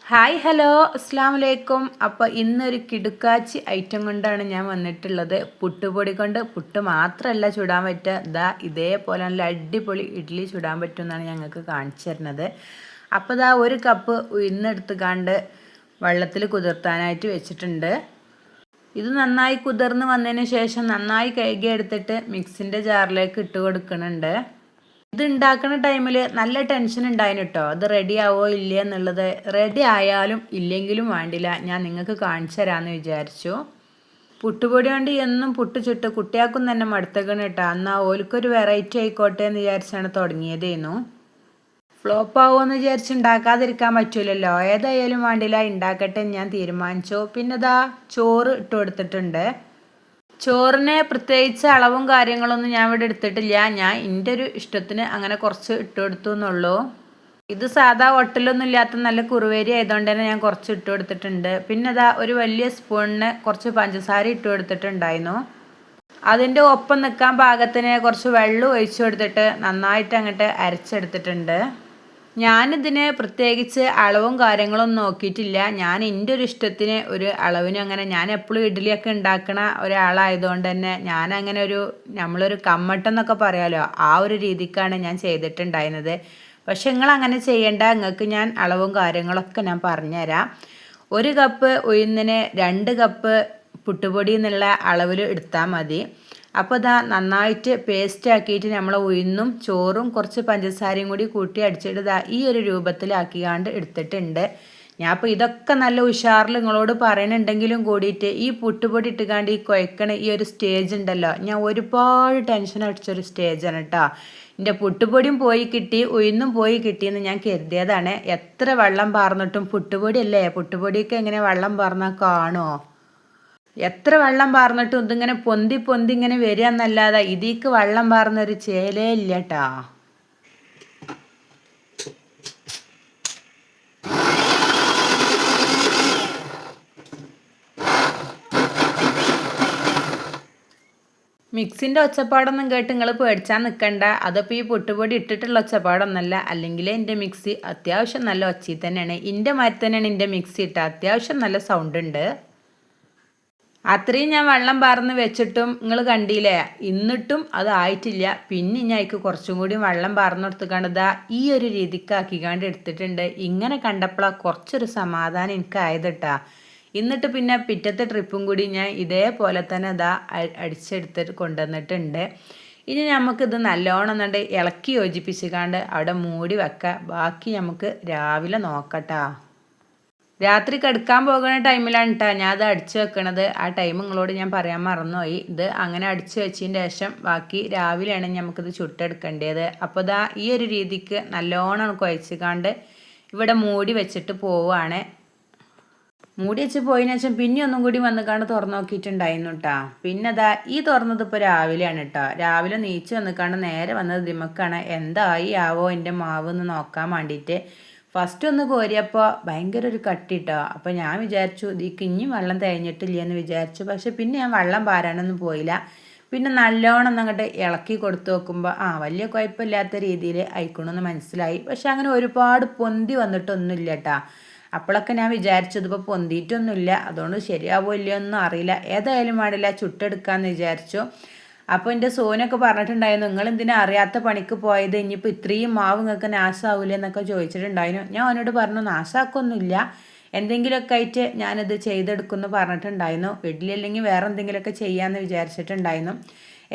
Hi hello അസ്സാമലൈക്കും. അപ്പോൾ ഇന്നൊരു കിടുക്കാച്ചി ഐറ്റം കൊണ്ടാണ് ഞാൻ വന്നിട്ടുള്ളത്. പുട്ടുപൊടി കൊണ്ട് പുട്ട് മാത്രമല്ല ചുടാൻ പറ്റുക, ഇതേപോലെ നല്ല അടിപൊളി ഇഡ്ഡലി ചുടാൻ പറ്റുമെന്നാണ് ഞങ്ങൾക്ക് കാണിച്ചു തരുന്നത്. അപ്പോൾ ഒരു കപ്പ് ഉഴുന്നെടുത്തുകാണ്ട് വെള്ളത്തിൽ കുതിർത്താനായിട്ട് വെച്ചിട്ടുണ്ട്. ഇത് നന്നായി കുതിർന്ന് വന്നതിന് ശേഷം നന്നായി കഴുകി എടുത്തിട്ട് മിക്സിൻ്റെ ജാറിലേക്ക് ഇട്ട് കൊടുക്കുന്നുണ്ട്. ഇത് ഉണ്ടാക്കുന്ന ടൈമിൽ നല്ല ടെൻഷൻ ഉണ്ടായിന് കേട്ടോ, അത് റെഡി ആവോ ഇല്ല എന്നുള്ളത്. റെഡി ആയാലും ഇല്ലെങ്കിലും വേണ്ടില്ല, ഞാൻ നിങ്ങൾക്ക് കാണിച്ചു തരാമെന്ന് വിചാരിച്ചു. പുട്ടുപൊടി കൊണ്ട് എന്നും പുട്ട് ചുട്ട് കുട്ടികൾക്കും തന്നെ മടുത്തക്കണം കേട്ടോ. എന്നാൽ ഓൽക്കൊരു വെറൈറ്റി ആയിക്കോട്ടെ എന്ന് വിചാരിച്ചാണ് തുടങ്ങിയതേന്നു. ഫ്ലോപ്പ് ആവുമെന്ന് വിചാരിച്ച് ഉണ്ടാക്കാതിരിക്കാൻ പറ്റൂലല്ലോ. ഏതായാലും വേണ്ടില്ല, ഉണ്ടാക്കട്ടെ ഞാൻ തീരുമാനിച്ചു. പിന്നെ ചോറ് ഇട്ട് കൊടുത്തിട്ടുണ്ട്. ചോറിന് പ്രത്യേകിച്ച് അളവും കാര്യങ്ങളൊന്നും ഞാൻ ഇവിടെ എടുത്തിട്ടില്ല. ഞാൻ എൻ്റെ ഒരു ഇഷ്ടത്തിന് അങ്ങനെ കുറച്ച് ഇട്ട് കൊടുത്തു എന്നുള്ളൂ. ഇത് സാധാ ഹോട്ടലൊന്നും ഇല്ലാത്ത നല്ല കുറുവേരി ആയതുകൊണ്ട് തന്നെ ഞാൻ കുറച്ച് ഇട്ട് കൊടുത്തിട്ടുണ്ട്. പിന്നെ ഒരു വലിയ സ്പൂണിന് കുറച്ച് പഞ്ചസാര ഇട്ട് കൊടുത്തിട്ടുണ്ടായിരുന്നു. അതിൻ്റെ ഒപ്പം നിൽക്കാൻ പാകത്തിന് കുറച്ച് വെള്ളം ഒഴിച്ചു കൊടുത്തിട്ട് നന്നായിട്ട് അങ്ങോട്ട് അരച്ചെടുത്തിട്ടുണ്ട്. ഞാനിതിന് പ്രത്യേകിച്ച് അളവും കാര്യങ്ങളൊന്നും നോക്കിയിട്ടില്ല. ഞാൻ എൻ്റെ ഒരു ഇഷ്ടത്തിന് ഒരു അളവിന് അങ്ങനെ, ഞാൻ എപ്പോഴും ഇഡ്ഡലിയൊക്കെ ഉണ്ടാക്കണ ഒരാളായതുകൊണ്ട് തന്നെ ഞാനങ്ങനെ നമ്മളൊരു കമ്മട്ടെന്നൊക്കെ പറയാമല്ലോ, ആ ഒരു രീതിക്കാണ് ഞാൻ ചെയ്തിട്ടുണ്ടായിരുന്നത്. പക്ഷെ നിങ്ങളങ്ങനെ ചെയ്യേണ്ട, നിങ്ങൾക്ക് ഞാൻ അളവും കാര്യങ്ങളൊക്കെ ഞാൻ പറഞ്ഞുതരാം. 1 കപ്പ് ഉഴുന്നിന് 2 കപ്പ് പുട്ടുപൊടി എന്നുള്ള അളവിൽ എടുത്താൽ മതി. അപ്പോൾ നന്നായിട്ട് പേസ്റ്റ് ആക്കിയിട്ട് നമ്മൾ ഉഴുന്നും ചോറും കുറച്ച് പഞ്ചസാരയും കൂടി കൂട്ടി അടിച്ചിട്ട് ഈ ഒരു രൂപത്തിലാക്കിയാണ്ട് എടുത്തിട്ടുണ്ട്. ഞാൻ അപ്പോൾ ഇതൊക്കെ നല്ല ഉഷാറിൽ നിങ്ങളോട് പറയുന്നുണ്ടെങ്കിലും കൂടിയിട്ട് ഈ പുട്ടുപൊടി ഇട്ടുകാണ്ട് ഈ കുഴക്കണ ഈ ഒരു സ്റ്റേജ് ഉണ്ടല്ലോ, ഞാൻ ഒരുപാട് ടെൻഷൻ അടിച്ചൊരു സ്റ്റേജാണ് കേട്ടോ. എൻ്റെ പുട്ടുപൊടിയും പോയി കിട്ടി, ഉഴുന്നും പോയി കിട്ടിയെന്ന് ഞാൻ കരുതിയതാണ്. എത്ര വെള്ളം പാർന്നിട്ടും പുട്ടുപൊടിയല്ലേ, പുട്ടുപൊടിയൊക്കെ എങ്ങനെ വെള്ളം പാർന്നാൽ കാണുമോ? എത്ര വെള്ളം പാർന്നിട്ടും ഇതിങ്ങനെ പൊന്തി പൊന്തി ഇങ്ങനെ വരിക എന്നല്ലാതെ ഇതിക്ക് വെള്ളം പാർന്നൊരു ചേലേ ഇല്ല കേട്ടാ. മിക്സിൻ്റെ ഒച്ചപ്പാടൊന്നും കേട്ട് നിങ്ങൾ പേടിച്ചാൽ നിൽക്കണ്ട. അതിപ്പോൾ ഈ പുട്ടുപൊടി ഇട്ടിട്ടുള്ള ഒച്ചപ്പാടൊന്നല്ല. അല്ലെങ്കിൽ എൻ്റെ മിക്സി അത്യാവശ്യം നല്ല ഒച്ചയിൽ തന്നെയാണ്. എൻ്റെ മാതിരി തന്നെയാണ് എൻ്റെ മിക്സി ഇട്ട, അത്യാവശ്യം നല്ല സൗണ്ട് ഉണ്ട്. അത്രയും ഞാൻ വെള്ളം പാർന്ന് വെച്ചിട്ടും നിങ്ങൾ കണ്ടില്ലേ, എന്നിട്ടും അത് ആയിട്ടില്ല. പിന്നെ ഞാൻ അതിക്ക് കുറച്ചും കൂടി വെള്ളം പാർന്ന് കൊടുത്തുകൊണ്ട് ഈ ഒരു രീതിക്കാക്കിക്കാണ്ട് എടുത്തിട്ടുണ്ട്. ഇങ്ങനെ കണ്ടപ്പോഴാണ് കുറച്ചൊരു സമാധാനം എനിക്ക് ആയത് കേട്ടാ. എന്നിട്ട് പിന്നെ പിറ്റത്തെ ട്രിപ്പും കൂടി ഞാൻ ഇതേപോലെ തന്നെ അടിച്ചെടുത്തിട്ട് കൊണ്ടുവന്നിട്ടുണ്ട്. ഇനി നമുക്കിത് നല്ലോണം എന്നുണ്ട് ഇളക്കി യോജിപ്പിച്ചുകൊണ്ട് അവിടെ മൂടി വെക്കാം. ബാക്കി നമുക്ക് രാവിലെ നോക്കട്ടാ. രാത്രി കിടക്കാൻ പോകുന്ന ടൈമിലാണ് കേട്ടോ ഞാൻ അത് അടിച്ചു വെക്കണത്. ആ ടൈം നിങ്ങളോട് ഞാൻ പറയാൻ മറന്നുപോയി. ഇത് അങ്ങനെ അടിച്ചു വെച്ചതിന് ശേഷം ബാക്കി രാവിലെയാണ് നമുക്കിത് ചുട്ടെടുക്കേണ്ടത്. അപ്പോൾ ഈ ഒരു രീതിക്ക് നല്ലോണം കുഴച്ചുകാണ്ട് ഇവിടെ മൂടി വെച്ചിട്ട് പോവുകയാണ്. മൂടി വെച്ച് പോയതിനു ശേഷം പിന്നെ ഒന്നും കൂടി വന്നിക്കാണ്ട് തുറന്നു നോക്കിയിട്ടുണ്ടായിരുന്നു കേട്ടോ. പിന്നെ ഈ തുറന്നത് ഇപ്പോൾ രാവിലെയാണ് കേട്ടോ. രാവിലെ നീച്ച് വന്നിക്കാണ്ട് നേരെ വന്നത് ദിമക്കാണ്. എന്തായി ആവോ എൻ്റെ മാവ് എന്ന് നോക്കാൻ വേണ്ടിയിട്ട്. ഫസ്റ്റ് ഒന്ന് കോരിയപ്പോൾ ഭയങ്കര ഒരു കട്ടി കേട്ടോ. അപ്പോൾ ഞാൻ വിചാരിച്ചു ഇതിക്ക് ഇനിയും വെള്ളം തേഞ്ഞിട്ടില്ല എന്ന് വിചാരിച്ചു. പക്ഷെ പിന്നെ ഞാൻ വെള്ളം പാരാനൊന്നും പോയില്ല. പിന്നെ നല്ലോണം അങ്ങോട്ട് ഇളക്കി കൊടുത്തു നോക്കുമ്പോൾ വലിയ കുഴപ്പമില്ലാത്ത രീതിയിൽ അയക്കണമെന്ന് മനസ്സിലായി. പക്ഷെ അങ്ങനെ ഒരുപാട് പൊന്തി വന്നിട്ടൊന്നുമില്ല കേട്ടോ. അപ്പോഴൊക്കെ ഞാൻ വിചാരിച്ചു ഇതിപ്പോൾ പൊന്തിയിട്ടൊന്നുമില്ല, അതുകൊണ്ട് ശരിയാവോ ഇല്ലയോ ഒന്നും അറിയില്ല. ഏതായാലും പാടില്ല, ചുട്ടെടുക്കാമെന്ന് വിചാരിച്ചു. അപ്പോൾ എൻ്റെ സോനൊക്കെ പറഞ്ഞിട്ടുണ്ടായിരുന്നു, നിങ്ങൾ എന്തിനാ അറിയാത്ത പണിക്ക് പോയത്, ഇനിയിപ്പോൾ ഇത്രയും മാവ് നിങ്ങൾക്ക് നാശമാവില്ല എന്നൊക്കെ ചോദിച്ചിട്ടുണ്ടായിരുന്നു. ഞാൻ അവനോട് പറഞ്ഞു നാശമാക്കൊന്നുമില്ല, എന്തെങ്കിലുമൊക്കെ ആയിട്ട് ഞാനിത് ചെയ്തെടുക്കുമെന്ന് പറഞ്ഞിട്ടുണ്ടായിരുന്നു. ഇഡ്ഡലി അല്ലെങ്കിൽ വേറെ എന്തെങ്കിലുമൊക്കെ ചെയ്യാമെന്ന് വിചാരിച്ചിട്ടുണ്ടായിരുന്നു.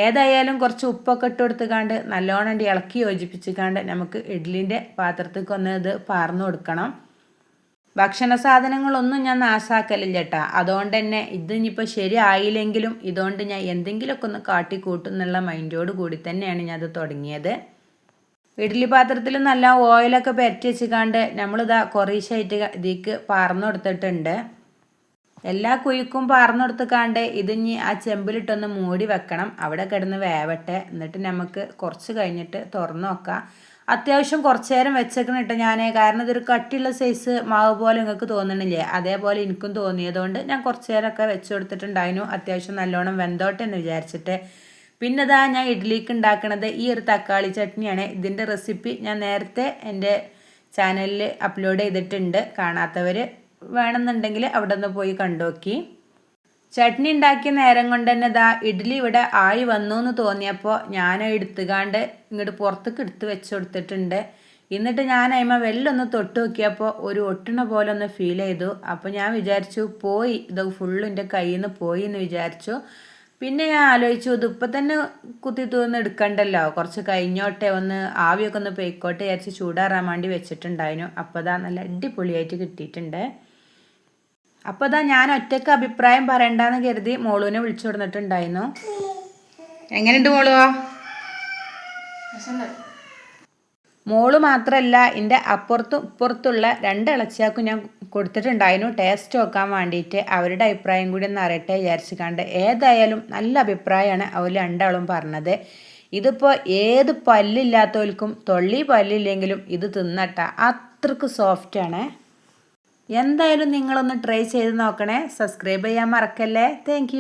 ഏതായാലും കുറച്ച് ഉപ്പൊക്കെ ഇട്ട് കൊടുത്തുകാണ്ട് നല്ലോണം ഇളക്കി യോജിപ്പിച്ചുകാണ്ട് നമുക്ക് ഇഡ്ഡലിൻ്റെ പാത്രത്തേക്ക് ഒന്ന് ഇത് പാർന്നു കൊടുക്കണം. ഭക്ഷണ സാധനങ്ങളൊന്നും ഞാൻ നാശാക്കലില്ല കേട്ടോ. അതുകൊണ്ട് തന്നെ ഇത് ഇനിയിപ്പോൾ ശരിയായില്ലെങ്കിലും ഇതുകൊണ്ട് ഞാൻ എന്തെങ്കിലുമൊക്കെ ഒന്ന് കാട്ടിക്കൂട്ടും എന്നുള്ള മൈൻഡോട് കൂടി തന്നെയാണ് ഞാൻ അത് തുടങ്ങിയത്. ഇഡ്ഡലി പാത്രത്തിൽ നല്ല ഓയിലൊക്കെ പുരട്ടി വെച്ചുകാണ്ട് കുറേശ്ശായിട്ട് ഇതിക്ക് പാർന്നു കൊടുത്തിട്ടുണ്ട്. എല്ലാ കുഴിക്കും പാർന്നു കൊടുത്തുകാണ്ട് ഇതിഞ്ഞി ആ ചെമ്പിലിട്ടൊന്ന് മൂടി വെക്കണം. അവിടെ കിടന്ന് വേവട്ടെ. എന്നിട്ട് നമുക്ക് കുറച്ച് കഴിഞ്ഞിട്ട് തുറന്നു നോക്കാം. അത്യാവശ്യം കുറച്ച് നേരം വെച്ചേക്കണം കേട്ടോ ഞാൻ. കാരണം ഇതൊരു കട്ടിയുള്ള സൈസ് മാവ് പോലെ നിങ്ങൾക്ക് തോന്നണില്ലേ, അതേപോലെ എനിക്കും തോന്നിയതുകൊണ്ട് ഞാൻ കുറച്ച് നേരമൊക്കെ വെച്ച് കൊടുത്തിട്ടുണ്ടായിരുന്നു. അത്യാവശ്യം നല്ലോണം വെന്തോട്ടെ എന്ന് വിചാരിച്ചിട്ട്. പിന്നെ ഞാൻ ഇഡ്ഡലിക്ക് ഉണ്ടാക്കണത് ഈ ഒരു തക്കാളി ചട്നിയാണ്. ഇതിൻ്റെ റെസിപ്പി ഞാൻ നേരത്തെ എൻ്റെ ചാനലിൽ അപ്ലോഡ് ചെയ്തിട്ടുണ്ട്. കാണാത്തവർ വേണമെന്നുണ്ടെങ്കിൽ അവിടെ നിന്ന് പോയി കണ്ടുനോക്കി. ചട്നി ഉണ്ടാക്കിയ നേരം കൊണ്ട് തന്നെ ഇഡ്ഡലി ഇവിടെ ആയി വന്നു എന്ന് തോന്നിയപ്പോൾ ഞാൻ എടുത്തുകാണ്ട് ഇങ്ങോട്ട് പുറത്തേക്ക് എടുത്ത് വെച്ച് കൊടുത്തിട്ടുണ്ട്. എന്നിട്ട് ഞാൻ അതിമ വെല്ലൊന്ന് തൊട്ട് നോക്കിയപ്പോൾ ഒരു ഒട്ടണ പോലെ ഒന്ന് ഫീൽ ചെയ്തു. അപ്പോൾ ഞാൻ വിചാരിച്ചു പോയി, ഇത് ഫുള്ള് എൻ്റെ കയ്യിൽ നിന്ന് പോയി എന്ന് വിചാരിച്ചു. പിന്നെ ഞാൻ ആലോചിച്ചു ഇതിപ്പോൾ തന്നെ കുത്തി തൂന്ന് എടുക്കണ്ടല്ലോ, കുറച്ച് കഴിഞ്ഞോട്ടെ, ഒന്ന് ആവിയൊക്കെ ഒന്ന് പൊയ്ക്കോട്ടെ വിചാരിച്ച് ചൂടാറാൻ വേണ്ടി വെച്ചിട്ടുണ്ടായിരുന്നു. അപ്പോൾ നല്ല അടിപൊളിയായിട്ട് കിട്ടിയിട്ടുണ്ട്. അപ്പോൾ ഞാൻ ഒറ്റയ്ക്ക് അഭിപ്രായം പറയണ്ടെന്ന് കരുതി മോളുവിനെ വിളിച്ചു കൊടുത്തിട്ടുണ്ടായിരുന്നു. എങ്ങനെയുണ്ട് മോളുവാ? മോള് മാത്രമല്ല എൻ്റെ അപ്പുറത്തും ഇപ്പുറത്തുള്ള 2 ഇളച്ചിയാൾക്കും ഞാൻ കൊടുത്തിട്ടുണ്ടായിരുന്നു ടേസ്റ്റ് നോക്കാൻ വേണ്ടിയിട്ട്. അവരുടെ അഭിപ്രായം കൂടി ഒന്ന് അറിയട്ടെ വിചാരിച്ചിക്കാണ്ട്. ഏതായാലും നല്ല അഭിപ്രായമാണ് അവർ 2 ആളും പറഞ്ഞത്. ഇതിപ്പോൾ ഏത് പല്ലില്ലാത്തവർക്കും തൊള്ളി പല്ലില്ലെങ്കിലും ഇത് തിന്നട്ട, അത്രക്ക് സോഫ്റ്റാണ്. എന്തായാലും നിങ്ങളൊന്ന് ട്രൈ ചെയ്ത് നോക്കണേ. സബ്സ്ക്രൈബ് ചെയ്യാൻ മറക്കല്ലേ. താങ്ക്